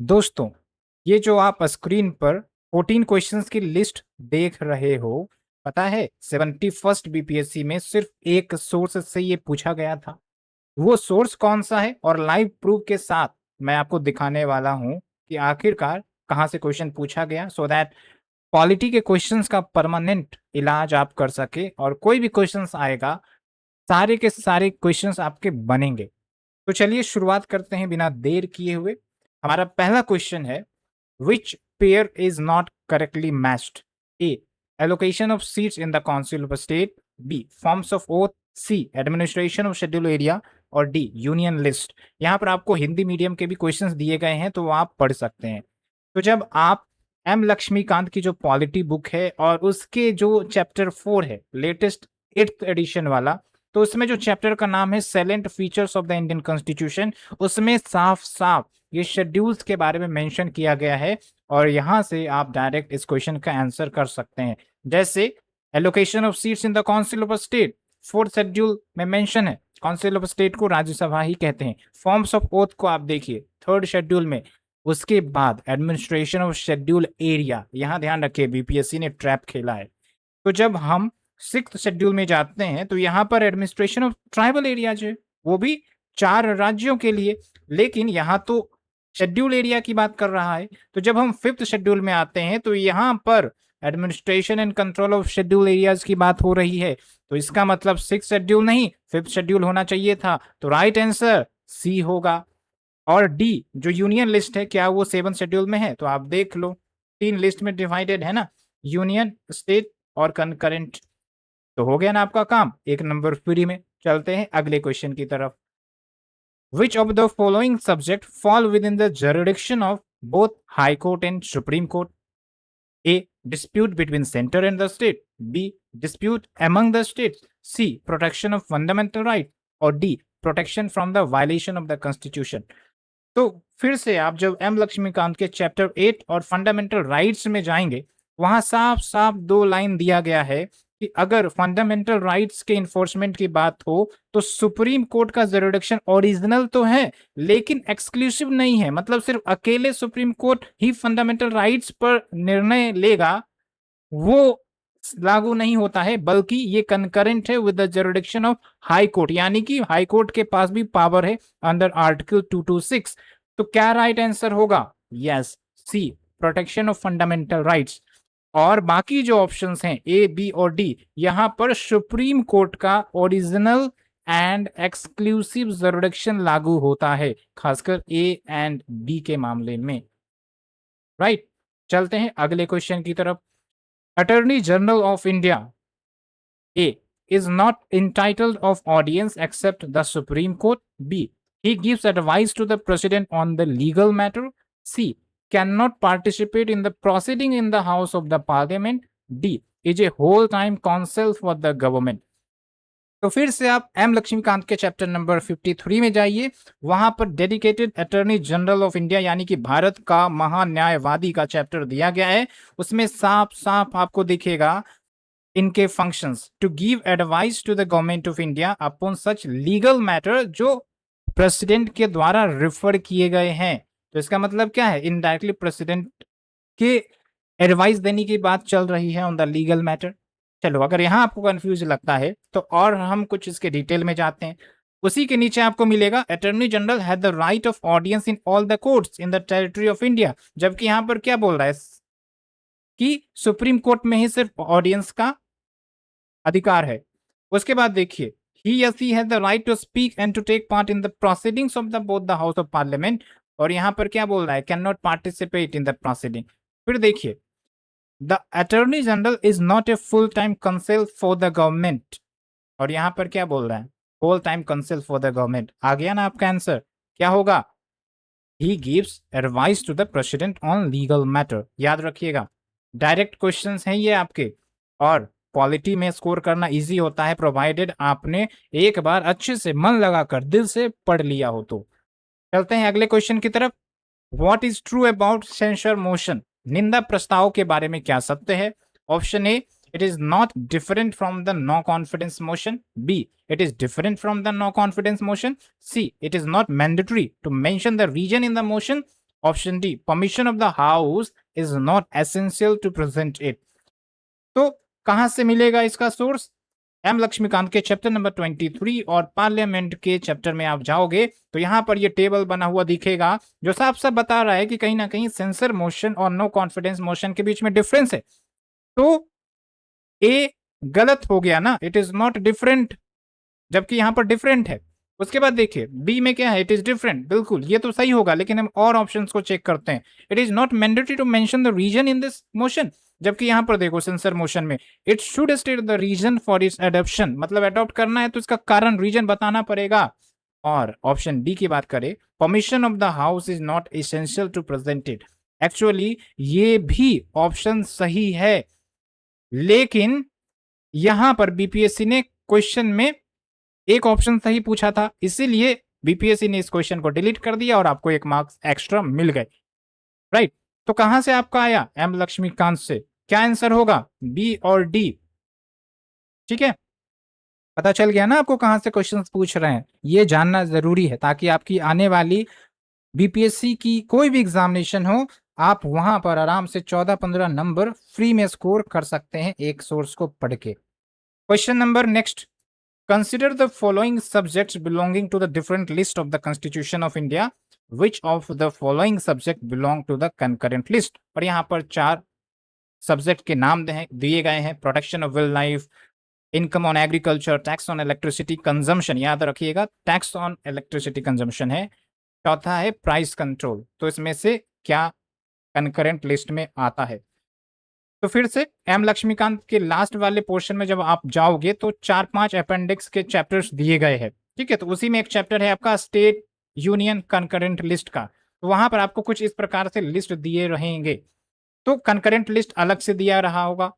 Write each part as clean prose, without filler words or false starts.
दोस्तों, ये जो आप स्क्रीन पर 14 क्वेश्चंस की लिस्ट देख रहे हो, पता है 71st बीपीएससी में सिर्फ एक सोर्स से ये पूछा गया था। वो सोर्स कौन सा है और लाइव प्रूफ के साथ मैं आपको दिखाने वाला हूं कि आखिरकार कहां से क्वेश्चन पूछा गया, सो दैट पॉलिटी के क्वेश्चंस का परमानेंट इलाज आप कर सके और कोई भी क्वेश्चंस आएगा, सारे के सारे क्वेश्चंस आपके बनेंगे। तो चलिए शुरुआत करते हैं बिना देर किए हुए। हमारा पहला क्वेश्चन है, which pair is not correctly matched? A. Allocation of seats in the council of a state. B. Forms of oath. C. Administration of schedule area. और डी यूनियन लिस्ट। यहाँ पर आपको हिंदी मीडियम के भी क्वेश्चंस दिए गए हैं, तो वो आप पढ़ सकते हैं। तो जब आप एम लक्ष्मीकांत की जो पॉलिटी बुक है और उसके जो चैप्टर 4 है, लेटेस्ट 8th एडिशन वाला, तो उसमें जो चैप्टर का नाम है salient features of the Indian constitution, उसमें साफ साफ ये शेड्यूल्स के बारे में मेंशन किया गया है और यहां से आप डायरेक्ट इस क्वेश्चन का आंसर कर सकते हैं। जैसे allocation of seats in the council of state, fourth schedule में मेंशन है। काउंसिल ऑफ स्टेट को राज्यसभा ही कहते हैं। फॉर्म्स ऑफ ओथ को आप देखिए थर्ड शेड्यूल में। उसके बाद एडमिनिस्ट्रेशन ऑफ शेड्यूल एरिया, यहां ध्यान रखिए बीपीएससी ने ट्रैप खेला है। तो जब हम सिक्स्थ शेड्यूल में जाते हैं तो यहाँ पर एडमिनिस्ट्रेशन ऑफ ट्राइबल एरियाज है, वो भी 4 राज्यों के लिए, लेकिन यहाँ तो शेड्यूल एरिया की बात कर रहा है। तो जब हम फिफ्थ शेड्यूल में आते हैं तो यहाँ पर administration and control of schedule areas की बात हो रही है। तो इसका मतलब सिक्स शेड्यूल नहीं, फिफ्थ शेड्यूल होना चाहिए था। तो राइट आंसर सी होगा। और डी जो यूनियन लिस्ट है, क्या वो 7 शेड्यूल में है? तो आप देख लो, 3 लिस्ट में डिवाइडेड है ना, यूनियन, स्टेट और कंकरेंट। तो हो गया ना आपका काम, एक नंबर फ्री में। चलते हैं अगले क्वेश्चन की तरफ। Which of the following subject fall within the jurisdiction of both High Court and Supreme Court? A. Dispute between center and the state. B. Dispute among the states. C. Protection of fundamental right. और D. Protection from the violation of the constitution. तो फिर से आप जब M Laxmikant के chapter 8 और fundamental rights में जाएंगे, वहां साफ साफ 2 लाइन दिया गया है कि अगर फंडामेंटल राइट्स के इन्फोर्समेंट की बात हो तो सुप्रीम कोर्ट का जुरिडिक्शन ओरिजिनल तो है लेकिन एक्सक्लूसिव नहीं है। मतलब सिर्फ अकेले सुप्रीम कोर्ट ही फंडामेंटल राइट्स पर निर्णय लेगा, वो लागू नहीं होता है, बल्कि ये कंकरेंट है with the jurisdiction of high court, यानी कि हाई कोर्ट के पास भी पावर है अंडर आर्टिकल 226। तो क्या राइट आंसर होगा? Yes, C, protection of fundamental rights. और बाकी जो ऑप्शंस हैं ए, बी और डी, यहां पर सुप्रीम कोर्ट का ओरिजिनल एंड एक्सक्लूसिव जुरिडिक्शन लागू होता है, खासकर ए एंड बी के मामले में। राइट, चलते हैं अगले क्वेश्चन की तरफ। Attorney general of India A is not entitled of audience except the Supreme Court. B. He gives advice to the President on the legal matter. C. Cannot participate in the proceeding in the House of the Parliament. D. Is a whole time counsel for the government. तो फिर से आप M Laxmikant के chapter number 53 में जाइए। वहां पर dedicated attorney general of India यानी कि भारत का महान्यायवादी का चैप्टर दिया गया है। उसमें साफ साफ आपको दिखेगा इनके functions, to give advice to the government of India upon such legal matter जो प्रेसिडेंट के द्वारा रेफर किए गए हैं। तो इसका मतलब क्या है? इनडायरेक्टली प्रेसिडेंट के एडवाइस देने की बात चल रही है ऑन द लीगल मैटर। चलो, अगर यहां आपको कंफ्यूज लगता है तो और हम कुछ इसके डिटेल में जाते हैं। उसी के नीचे आपको मिलेगा attorney general has the right of audience in all the courts in the territory of India. जबकि यहां पर क्या बोल रहा है कि सुप्रीम कोर्ट में ही सिर्फ ऑडियंस का अधिकार है। उसके बाद देखिए, he या she has the right to speak and to take part in the proceedings of the both the house of parliament। और यहां पर क्या बोल रहा है? Can not participate in the proceeding. फिर देखिए, the attorney general is not a full time counsel for the government. और यहां पर क्या बोल रहा है? Whole time counsel for the government. आ गया ना आपका आंसर? क्या होगा? He gives advice to the president on legal matter. याद रखिएगा, डायरेक्ट क्वेश्चंस हैं ये आपके, और पॉलिटी में स्कोर करना इजी होता है प्रोवाइडेड आपने एक बार अच्छे से मन लगाकर दिल से पढ़ लिया हो तो। चलते हैं अगले क्वेश्चन की तरफ। What is true about censure motion? निंदा प्रस्ताव के बारे में क्या सत्य है? Option A, it is not different from the no confidence motion. B, it is different from the no confidence motion. C, it is not mandatory to mention the reason in the motion. Option D, permission of the house is not essential to present it. तो कहां से मिलेगा इसका source? M Laxmikant के chapter number 23 और parliament के chapter में आप जाओगे तो यहां पर ये टेबल बना हुआ दिखेगा जो साफ साफ बता रहा है कि कहीं ना कहीं सेंसर मोशन और नो कॉन्फिडेंस मोशन के बीच में डिफरेंस है। तो ए गलत हो गया ना, इट इज नॉट डिफरेंट, जबकि यहां पर डिफरेंट है। उसके बाद देखिए बी में क्या है, इट इज डिफरेंट, बिल्कुल ये तो सही होगा, लेकिन हम और ऑप्शंस को चेक करते हैं। It is not mandatory to mention the reason in this motion, जबकि यहां पर देखो सेंसर मोशन में it should state the reason for its adoption, मतलब अडॉप्ट करना है तो इसका कारण रीजन बताना पड़ेगा। और ऑप्शन डी की बात करें, permission of the house is not essential to present it, actually ये भी ऑप्शन सही है, लेकिन यहां पर बीपीएससी ने क्वेश्चन में एक ऑप्शन सही पूछा था, इसीलिए बीपीएससी ने इस क्वेश्चन को डिलीट कर दिया और आपको 1 मार्क्स एक्स्ट्रा मिल गए। राइट, तो कहां से आपका आया? एम लक्ष्मीकांत से। क्या आंसर होगा? बी और डी। ठीक है, पता चल गया ना आपको कहां से क्वेश्चंस पूछ रहे हैं? ये जानना जरूरी है ताकि आपकी आने वाली बीपीएससी की कोई भी एग्जामिनेशन हो, आप वहां पर आराम से 14-15 नंबर फ्री में स्कोर कर सकते हैं एक सोर्स को पढ़ के। Question number next, consider the following subjects belonging to the different list of the Constitution of India. Which of the following subject belong to the concurrent list? और यहाँ पर 4 सब्जेक्ट के नाम दिए गए हैं, protection of wild life, income on agriculture, tax on electricity consumption, याद रखिएगा टैक्स ऑन इलेक्ट्रिसिटी कंजम्पशन है, चौथा है प्राइस कंट्रोल। तो इसमें से क्या कंकरेंट लिस्ट में आता है? तो फिर से एम लक्ष्मीकांत के लास्ट वाले पोर्शन में जब आप जाओगे तो 4-5 अपेंडिक्स के चैप्टर्स दिए गए हैं। ठीक है, तो उसी में एक चैप्टर है आपका स्टेट यूनियन कंकरेंट लिस्ट का, तो वहां पर आपको कुछ इस प्रकार से लिस्ट दिए रहेंगे। तो कंकरेंट लिस्ट अलग से दिया रहा होगा,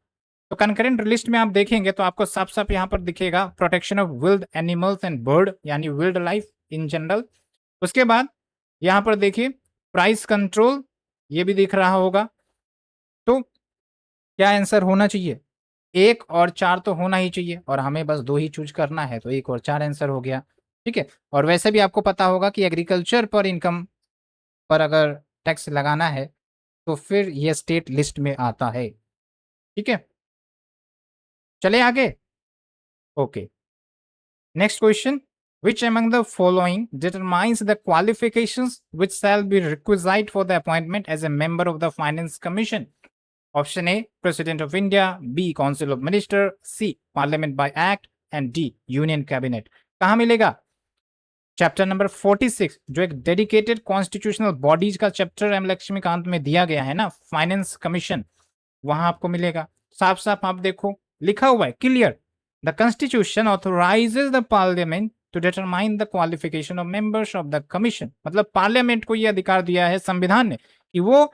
तो कंकरेंट लिस्ट में आप देखेंगे तो आपको साफ साफ यहाँ पर दिखेगा protection of wild animals and bird, यानी विल्ड लाइफ इन जनरल। उसके बाद यहाँ पर देखिए प्राइस कंट्रोल, ये भी दिख रहा होगा। तो क्या आंसर होना चाहिए? 1 और 4 तो होना ही चाहिए, और हमें बस 2 ही चूज करना है, तो 1 और 4 आंसर हो गया। ठीक है, और वैसे भी आपको पता होगा कि एग्रीकल्चर पर इनकम पर अगर टैक्स लगाना है तो फिर ये स्टेट लिस्ट में आता है। ठीक है, चले आगे। Okay, next question, which among the following determines the qualifications which shall be requisite for the appointment as a member of the Finance Commission? Option A, President of India, B, Council of Minister, C, Parliament by Act, and D, Union Cabinet. कहाँ मिलेगा? Chapter number 46, जो एक dedicated constitutional bodies का chapter M Laxmikant में दिया गया है ना, फाइनेंस कमीशन, वहां आपको मिलेगा। साफ साफ आप देखो लिखा हुआ है clear, the constitution authorises the parliament to determine the qualification of members of the commission, मतलब पार्लियामेंट को यह अधिकार दिया है संविधान ने कि वो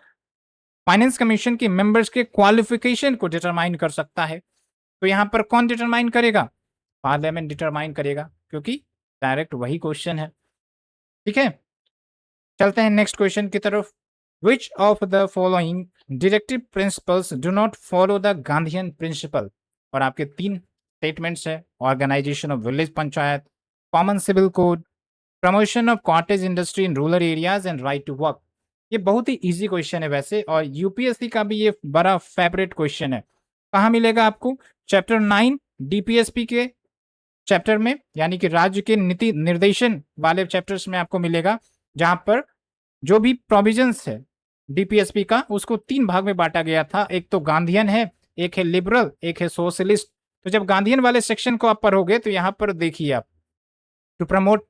फाइनेंस कमीशन के मेंबर्स के क्वालिफिकेशन को डिटरमाइन कर सकता है। तो यहां पर कौन डिटरमाइन करेगा? पार्लियामेंट डिटरमाइन करेगा, क्योंकि डायरेक्ट वही क्वेश्चन है। ठीक है, चलते हैं नेक्स्ट क्वेश्चन की तरफ। Which of the following directive principles do not follow the Gandhian principle? और आपके 3 स्टेटमेंट्स है, organisation of village panchayat, common civil code, promotion of cottage industry in rural areas and right to work. ये बहुत ही easy question है वैसे, और UPSC का भी ये बड़ा फेवरेट क्वेश्चन है। कहाँ मिलेगा आपको? चैप्टर 9 डीपीएसपी के चैप्टर में, यानी कि राज्य के नीति निर्देशन वाले चैप्टर्स में आपको मिलेगा, जहां पर जो भी प्रोविजंस है डीपीएसपी का उसको 3 भाग में बांटा गया था। एक तो गांधीयन है, एक है लिबरल, एक है सोशलिस्ट। तो जब गांधीयन वाले सेक्शन को आप पढ़ोगे तो यहाँ पर देखिए आप, to promote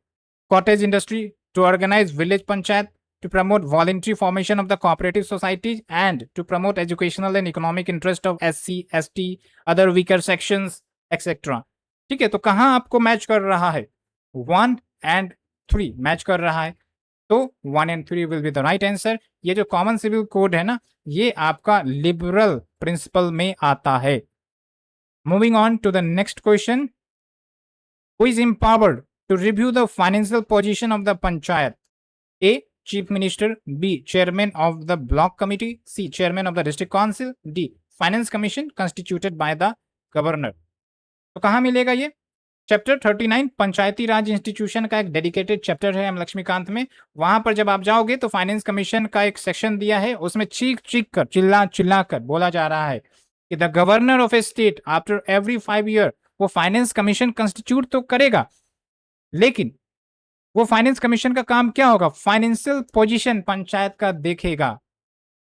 cottage industry, to organise village panchayat, to promote voluntary formation of the cooperative societies, and to promote educational and economic interest of SC, ST, other weaker sections, etc. ठीक है, तो कहाँ आपको मैच कर रहा है? 1 and 3 मैच कर रहा है, तो 1 and 3 will be the right answer. ये जो कॉमन सिविल कोड है ना, ये आपका लिबरल प्रिंसिपल में आता है। Moving on to the next question, who is empowered to review the financial position of the panchayat? A, Chief Minister, B, Chairman of the Block Committee, C, Chairman of the District Council, D, Finance Commission constituted by the Governor. तो कहाँ मिलेगा ये? Chapter 39 पंचायती राज institution का एक dedicated chapter है M Laxmikant में। वहां पर जब आप जाओगे तो फाइनेंस कमीशन का एक सेक्शन दिया है, उसमें चीख चीख कर चिल्ला चिल्ला कर बोला जा रहा है कि the governor of A state after every 5 year वो फाइनेंस कमीशन कंस्टिट्यूट तो करेगा, लेकिन वो फाइनेंस कमीशन का काम क्या होगा, फाइनेंशियल पोजीशन पंचायत का देखेगा,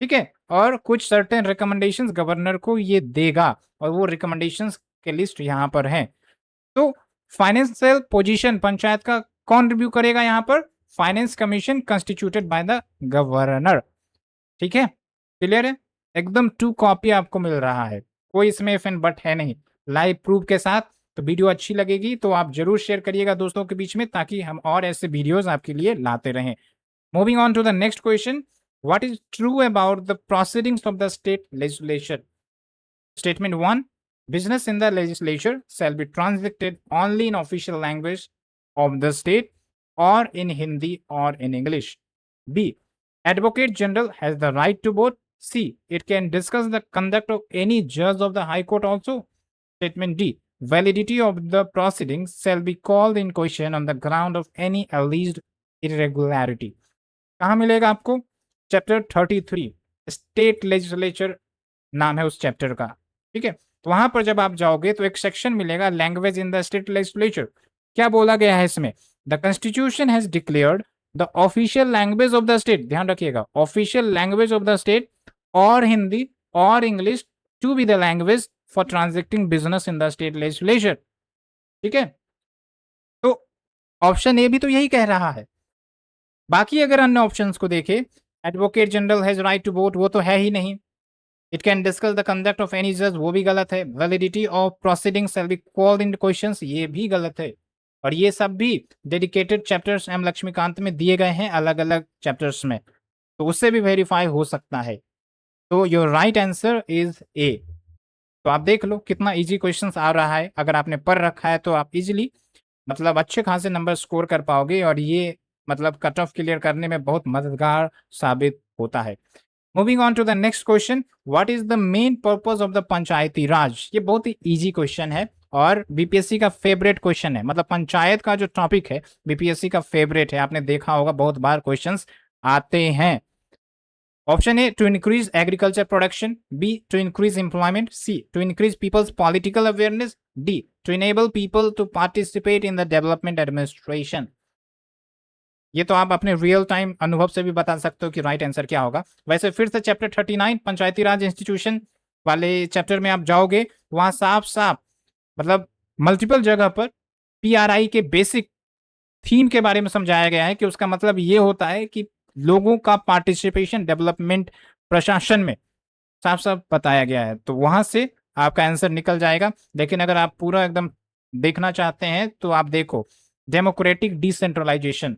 ठीक है, और कुछ सर्टेन रिकमेंडेशंस गवर्नर को ये देगा, और वो रिकमेंडेशंस के लिस्ट यहाँ पर है। तो फाइनेंशियल पोजीशन पंचायत का कौन रिव्यू करेगा, यहाँ पर finance commission constituted by the governor, ठीक है, क्लियर है, एकदम 2 कॉपी आपको मिल रहा है, कोई इसमें इफ एंड बट है नहीं, लाइव प्रूफ के साथ। तो वीडियो अच्छी लगेगी तो आप जरूर शेयर करिएगा दोस्तों के बीच में, ताकि हम और ऐसे वीडियोस आपके लिए लाते रहें। Moving on to the next question, what is true about the proceedings of the state legislature? Statement 1, business in the legislature shall be transacted only in official language of the state or in Hindi or in English. B, Advocate General has the right to vote. C, it can discuss the conduct of any judge of the High Court also. Statement D, validity of the proceedings shall be called in question on the ground of any alleged irregularity. कहाँ मिलेगा आपको? Chapter 33 state legislature नाम है उस chapter का, ठीक है। तो वहां पर जब आप जाओगे तो एक सेक्शन मिलेगा language in the state legislature. क्या बोला गया है इसमें? The constitution has declared the official language of the state, ध्यान रखिएगा, official language of the state और हिंदी और English to be the language for transacting business in the state legislature, ठीक है। तो ऑप्शन ए भी तो यही कह रहा है। बाकी अगर अन्य ऑप्शंस को देखें, advocate general has right to vote, वो तो है ही नहीं। It can discuss the conduct of any जज, वो भी गलत है। Validity of proceeding shall be called in questions, ये भी गलत है। और ये सब भी डेडिकेटेड चैप्टर्स एम लक्ष्मीकांत में दिए गए हैं अलग अलग चैप्टर्स में, तो उससे भी वेरीफाई हो सकता है। तो your right answer is a. तो आप देख लो कितना इजी क्वेश्चंस आ रहा है, अगर आपने पढ़ रखा है तो आप इजीली मतलब अच्छे खासे नंबर स्कोर कर पाओगे, और ये मतलब कट ऑफ क्लियर करने में बहुत मददगार साबित होता है। Moving on to the next question, what is the main purpose of the panchayati raj? ये बहुत ही इजी क्वेश्चन है और बीपीएससी का फेवरेट क्वेश्चन है, मतलब पंचायत का जो टॉपिक है बीपीएससी का फेवरेट है, आपने देखा होगा बहुत बार क्वेश्चंस आते हैं। Option A, to increase agriculture production, B to increase employment, C to increase people's political awareness, D to enable people to participate in the development administration. ये तो आप अपने रियल टाइम अनुभव से भी बता सकते हो कि राइट आंसर क्या होगा। वैसे फिर से चैप्टर 39 पंचायती राज इंस्टीट्यूशन वाले चैप्टर में आप जाओगे, वहां साफ साफ मतलब मल्टीपल जगह पर पीआरआई के बेसिक थीम के बारे में समझाया गया है कि उसका मतलब ये होता है कि लोगों का पार्टिसिपेशन डेवलपमेंट प्रशासन में साफ साफ बताया गया है, तो वहां से आपका आंसर निकल जाएगा। लेकिन अगर आप पूरा एकदम देखना चाहते हैं तो आप देखो democratic decentralisation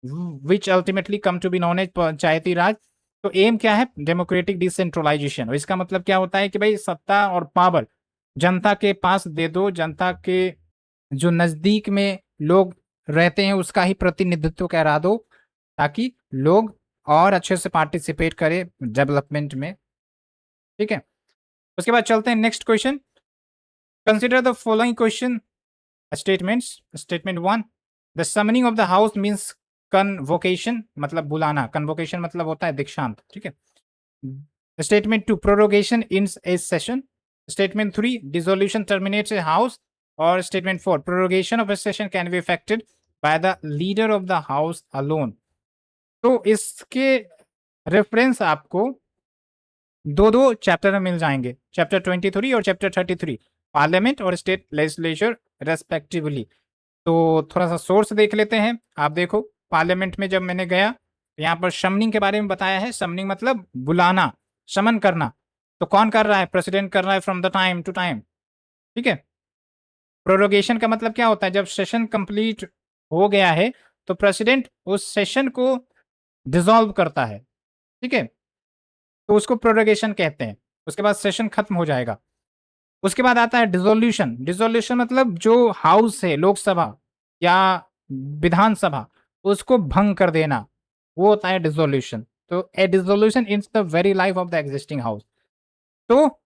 which ultimately come to be known as panchayati raj. तो एम क्या है? Democratic decentralisation. इसका मतलब क्या होता है कि भाई सत्ता और पावर जनता के पास दे दो, जनता के जो नजदीक में लोग रहते हैं उसका ही प्रतिनिधित्व करा दो, ताकि लोग और अच्छे से पार्टिसिपेट करें डेवलपमेंट में, ठीक है। उसके बाद चलते हैं next question. Consider the following question statements. Statement 1, the summoning of the house means convocation, मतलब बुलाना, कन्वोकेशन मतलब होता है दीक्षांत, ठीक है। Statement 2, prorogation in a session. Statement 3, dissolution terminates a house. और statement 4, prorogation of a session can be effected by the leader of the house alone. तो इसके रेफरेंस आपको दो चैप्टर में मिल जाएंगे, चैप्टर 23 और चैप्टर 33, पार्लियामेंट और स्टेट लेजिस्लेचर रेस्पेक्टिवली। तो थोड़ा सा सोर्स देख लेते हैं। आप देखो पार्लियामेंट में जब मैंने गया तो यहाँ पर समनिंग के बारे में बताया है। समनिंग मतलब बुलाना, समन करना। तो कौन कर रहा है? प्रेसिडेंट कर रहा है from the time to time, ठीक है। प्रोरोगेशन का मतलब क्या होता है? जब सेशन कंप्लीट हो गया है तो प्रेसिडेंट उस सेशन को डिसॉल्व करता है, ठीक है, तो उसको प्रोरोगेशन कहते हैं। उसके बाद सेशन खत्म हो जाएगा। उसके बाद आता है डिसोल्यूशन। डिसोल्यूशन मतलब जो हाउस है, लोकसभा या विधानसभा, उसको भंग कर देना, वो होता है डिसोल्यूशन। तो a dissolution in the very life of the existing house. तो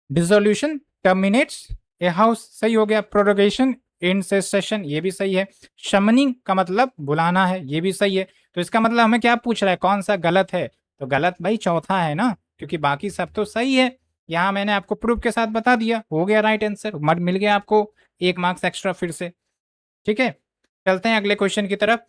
डिसोल्यूशन टर्मिनेट्स ए हाउस, सही हो गया। प्रोरोगेशन इन सेशन, ये भी सही है। शमनिंग का मतलब बुलाना है, ये भी सही है। तो इसका मतलब हमें क्या पूछ रहा है, कौन सा गलत है? तो गलत भाई चौथा है ना, क्योंकि बाकी सब तो सही है। यहाँ मैंने आपको प्रूफ के साथ बता दिया, हो गया राइट आंसर, मत मिल गया आपको 1 मार्क्स एक्स्ट्रा फिर से। ठीक है, चलते हैं अगले क्वेश्चन की तरफ।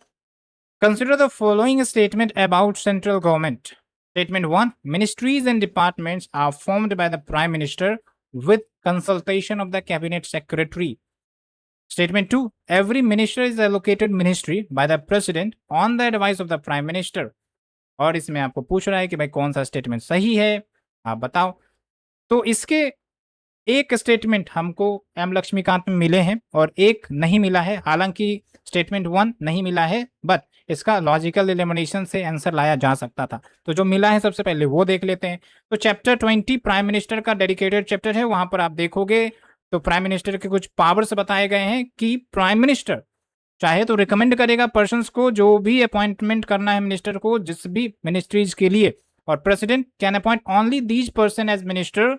Consider the following statement about central government. Statement 1, ministries and departments are formed by the prime minister with consultation of the cabinet secretary. Statement 2, every minister is allocated ministry by the president on the advice of the prime minister. और इसमें आपको पूछ रहा है कि भाई कौन सा स्टेटमेंट सही है, आप बताओ। तो इसके एक स्टेटमेंट हमको एम लक्ष्मीकांत में मिले हैं और एक नहीं मिला है। हालांकि स्टेटमेंट 1 नहीं मिला है, बट इसका लॉजिकल एलिमिनेशन से आंसर लाया जा सकता था। तो जो मिला है सबसे पहले वो देख लेते हैं। तो चैप्टर 20 प्राइम मिनिस्टर का डेडिकेटेड चैप्टर है, वहां पर आप देखोगे तो प्राइम मिनिस्टर के कुछ पावर्स बताए गए हैं कि प्राइम मिनिस्टर चाहे तो रिकमेंड करेगा पर्सन्स को, जो भी अपॉइंटमेंट करना है मिनिस्टर को जिस भी मिनिस्ट्रीज के लिए, और president can appoint only these person as minister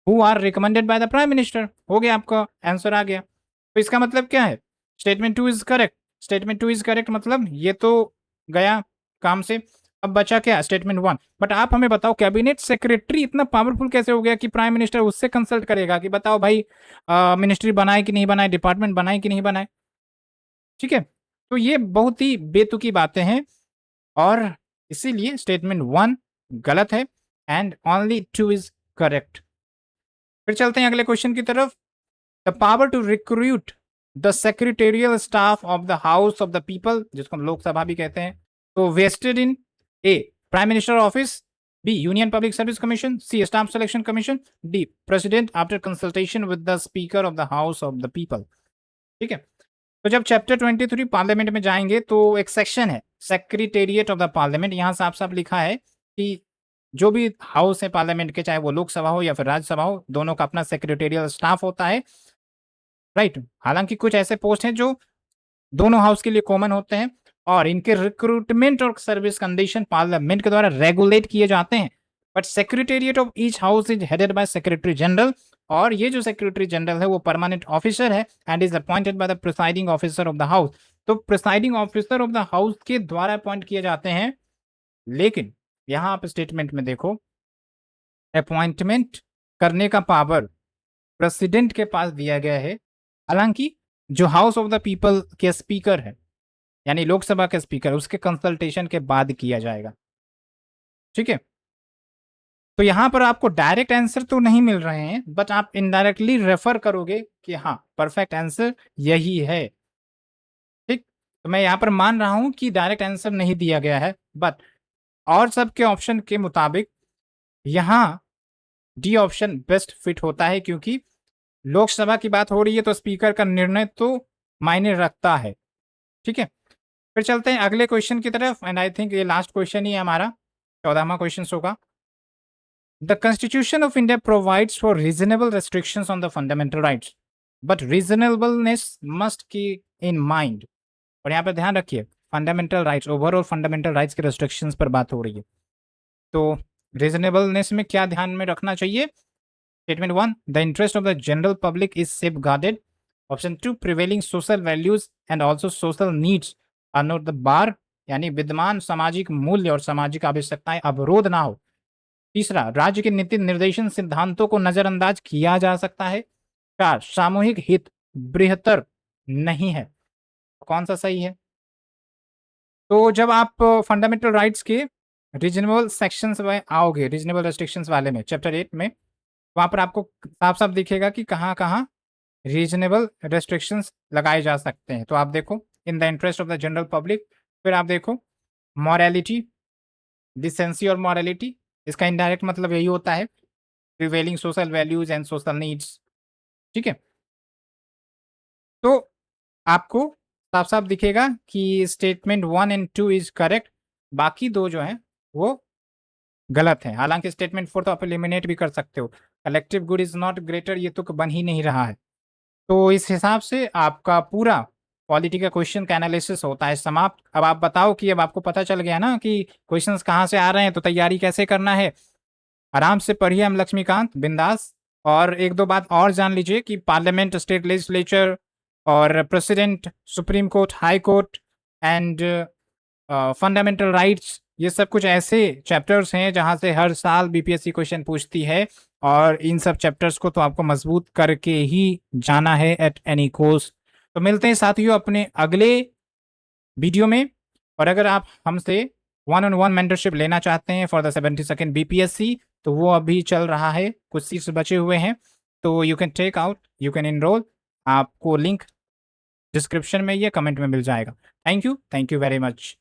who are recommended by the prime minister. हो गया, आपका आंसर आ गया। तो इसका मतलब क्या है, statement 2 is correct. Statement 2 is correct मतलब ये तो गया काम से। अब बचा क्या, स्टेटमेंट 1। बट आप हमें बताओ कैबिनेट सेक्रेटरी इतना पावरफुल कैसे हो गया कि प्राइम मिनिस्टर उससे कंसल्ट करेगा कि बताओ भाई मिनिस्ट्री बनाए कि नहीं बनाए, डिपार्टमेंट बनाए कि नहीं बनाए। ठीक है, तो ये बहुत ही बेतुकी बातें हैं और इसीलिए स्टेटमेंट 1 गलत है एंड ओनली 2 इज करेक्ट। फिर चलते हैं अगले क्वेश्चन की तरफ। The power to recruit the secretarial staff of the house of the people, जिसको हम लोकसभा भी कहते हैं, तो vested in A prime minister office, B union public service commission, C staff selection commission, D president after consultation with the speaker of the house of the people. ठीक है, तो जब चैप्टर 23 पार्लियामेंट में जाएंगे तो एक सेक्शन है secretariat of the parliament. यहां साफ साफ लिखा है कि जो भी हाउस है पार्लियामेंट के, चाहे वो लोकसभा हो या फिर राज्यसभा हो, दोनों का अपना सेक्रेटेरियल स्टाफ होता है, राइट। हालांकि कुछ ऐसे पोस्ट हैं जो दोनों हाउस के लिए कॉमन होते हैं और इनके रिक्रूटमेंट और सर्विस कंडीशन पार्लियामेंट के द्वारा रेगुलेट किए जाते हैं। But secretariat of each house is headed by secretary general, और ये जो सेक्रेटरी जनरल है वो परमानेंट ऑफिसर है and is appointed by the presiding officer of the house. तो presiding officer of the house के द्वारा अपॉइंट किए जाते हैं। लेकिन यहां आप स्टेटमेंट में देखो, अपॉइंटमेंट करने का पावर प्रेसिडेंट के पास दिया गया है। हालांकि जो हाउस ऑफ द पीपल के स्पीकर है, यानी लोकसभा के स्पीकर, उसके कंसल्टेशन के बाद किया जाएगा। ठीक है, तो यहां पर आपको डायरेक्ट आंसर तो नहीं मिल रहे हैं, बट आप इनडायरेक्टली रेफर करोगे कि हाँ परफेक्ट आंसर यही है। ठीक, तो मैं यहां पर मान रहा हूं कि डायरेक्ट आंसर नहीं दिया गया है, बट और सबके ऑप्शन के मुताबिक यहां डी ऑप्शन बेस्ट फिट होता है, क्योंकि लोकसभा की बात हो रही है तो स्पीकर का निर्णय तो मायने रखता है। ठीक है, फिर चलते हैं अगले क्वेश्चन की तरफ एंड आई थिंक ये लास्ट क्वेश्चन ही है हमारा, 14वां क्वेश्चन होगा। The constitution of India provides for reasonable restrictions on the fundamental rights, but reasonableness must की इन माइंड। और यहाँ पे ध्यान रखिए, fundamental rights, overall fundamental rights के रेस्ट्रिक्शंस पर बात हो रही है। तो रीजनेबलनेस में क्या ध्यान में रखना चाहिए? Statement 1, the interest of the general public is safeguarded. Option 2, prevailing social values and also social needs are not the bar, यानी विद्यमान सामाजिक मूल्य और सामाजिक आवश्यकताएं अवरोध ना हो। तीसरा, राज्य के नीति निर्देशन सिद्धांतों को नजरअंदाज किया जा सकता है। 4, सामूहिक हित बृहत्तर नहीं है। कौन सा सही है? तो जब आप फंडामेंटल राइट्स के रीजनेबल सेक्शंस में आओगे, रीजनेबल रेस्ट्रिक्शंस वाले में, चैप्टर 8 में, वहां पर आपको साफ साफ दिखेगा कि कहाँ कहाँ रीजनेबल रेस्ट्रिक्शंस लगाए जा सकते हैं। तो आप देखो, in the interest of the general public, फिर आप देखो मॉरलिटी, डिसेंसी और मॉरलिटी, इसका इनडायरेक्ट मतलब यही होता है prevailing social values and social needs. ठीक है, तो आपको साफ साफ दिखेगा कि स्टेटमेंट 1 एंड 2 इज करेक्ट, बाकी दो जो हैं वो गलत है। हालांकि स्टेटमेंट 4 तो आप एलिमिनेट भी कर सकते हो, collective good is not greater, ये तो बन ही नहीं रहा है। तो इस हिसाब से आपका पूरा पॉलिटी का क्वेश्चन का एनालिसिस होता है समाप्त। अब आप बताओ कि अब आपको पता चल गया ना कि क्वेश्चंस कहाँ से आ रहे हैं, तो तैयारी कैसे करना है। आराम से पढ़िए हम लक्ष्मीकांत, बिंदास, और एक दो बात और जान लीजिए कि पार्लियामेंट, स्टेट लेजिस्लेचर और president, supreme court, high court and fundamental rights, ये सब कुछ ऐसे चैप्टर्स हैं जहां से हर साल बीपीएससी क्वेश्चन पूछती है, और इन सब चैप्टर्स को तो आपको मजबूत करके ही जाना है एट एनी कॉस्ट। तो मिलते हैं साथियों अपने अगले वीडियो में। और अगर आप हमसे वन ऑन वन मेंटरशिप लेना चाहते हैं फॉर द 72nd बीपीएससी, तो वो अभी चल रहा है, कुछ सीट्स बचे हुए हैं, तो you can take out, you can enroll. आपको लिंक डिस्क्रिप्शन में या कमेंट में मिल जाएगा। Thank you very much.